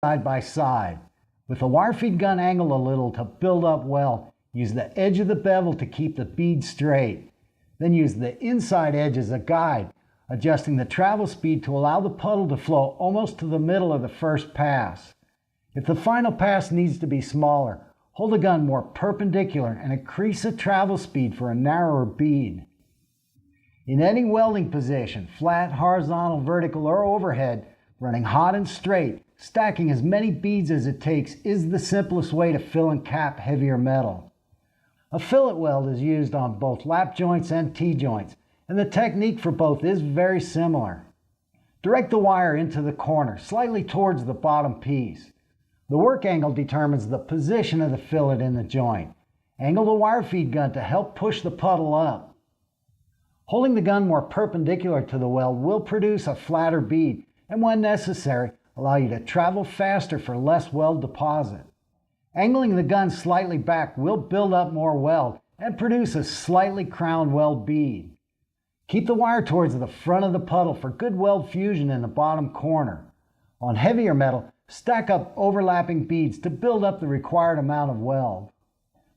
side by side. With the wire feed gun angled a little to build up well, use the edge of the bevel to keep the bead straight. Then use the inside edge as a guide, adjusting the travel speed to allow the puddle to flow almost to the middle of the first pass. If the final pass needs to be smaller, hold the gun more perpendicular and increase the travel speed for a narrower bead. In any welding position, flat, horizontal, vertical, or overhead, running hot and straight, stacking as many beads as it takes is the simplest way to fill and cap heavier metal. A fillet weld is used on both lap joints and T-joints, and the technique for both is very similar. Direct the wire into the corner, slightly towards the bottom piece. The work angle determines the position of the fillet in the joint. Angle the wire feed gun to help push the puddle up. Holding the gun more perpendicular to the weld will produce a flatter bead, and when necessary, allow you to travel faster for less weld deposit. Angling the gun slightly back will build up more weld and produce a slightly crowned weld bead. Keep the wire towards the front of the puddle for good weld fusion in the bottom corner. On heavier metal, stack up overlapping beads to build up the required amount of weld.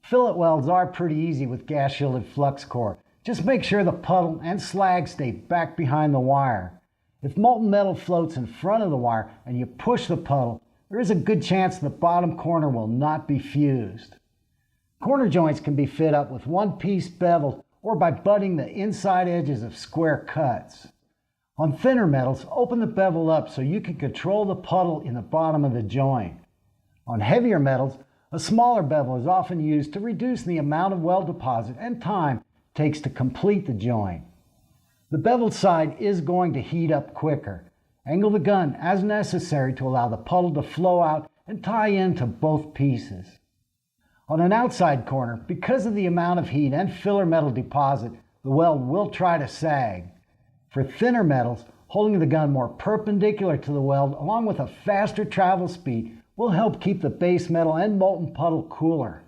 Fillet welds are pretty easy with gas shielded flux core. Just make sure the puddle and slag stay back behind the wire. If molten metal floats in front of the wire and you push the puddle, there is a good chance the bottom corner will not be fused. Corner joints can be fit up with one-piece bevel or by butting the inside edges of square cuts. On thinner metals, open the bevel up so you can control the puddle in the bottom of the joint. On heavier metals, a smaller bevel is often used to reduce the amount of weld deposit and time it takes to complete the joint. The beveled side is going to heat up quicker. Angle the gun as necessary to allow the puddle to flow out and tie into both pieces. On an outside corner, because of the amount of heat and filler metal deposit, the weld will try to sag. For thinner metals, holding the gun more perpendicular to the weld along with a faster travel speed will help keep the base metal and molten puddle cooler.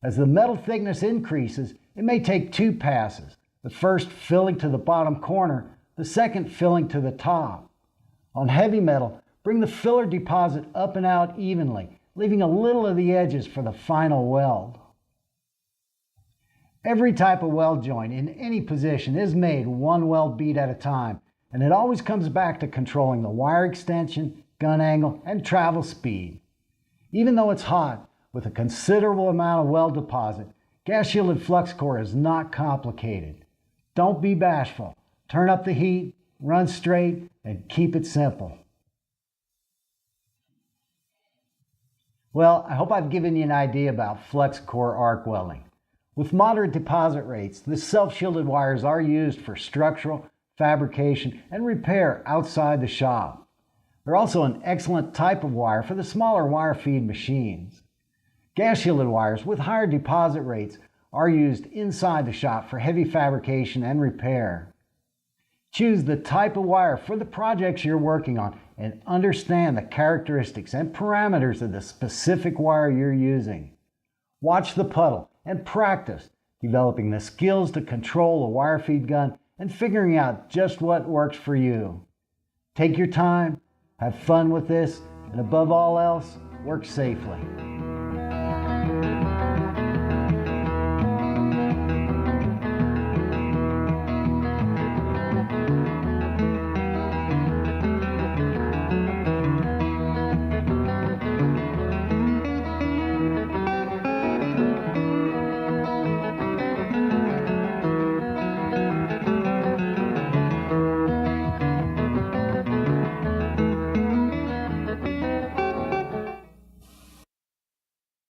As the metal thickness increases, it may take two passes, the first filling to the bottom corner, the second filling to the top. On heavy metal, bring the filler deposit up and out evenly, leaving a little of the edges for the final weld. Every type of weld joint in any position is made one weld bead at a time, and it always comes back to controlling the wire extension, gun angle, and travel speed. Even though it's hot, with a considerable amount of weld deposit, gas shielded flux core is not complicated. Don't be bashful. Turn up the heat, run straight, and keep it simple. Well, I hope I've given you an idea about flux core arc welding. With moderate deposit rates, the self-shielded wires are used for structural, fabrication, and repair outside the shop. They're also an excellent type of wire for the smaller wire feed machines. Gas shielded wires with higher deposit rates are used inside the shop for heavy fabrication and repair. Choose the type of wire for the projects you're working on and understand the characteristics and parameters of the specific wire you're using. Watch the puddle and practice developing the skills to control a wire feed gun and figuring out just what works for you. Take your time, have fun with this, and above all else, work safely.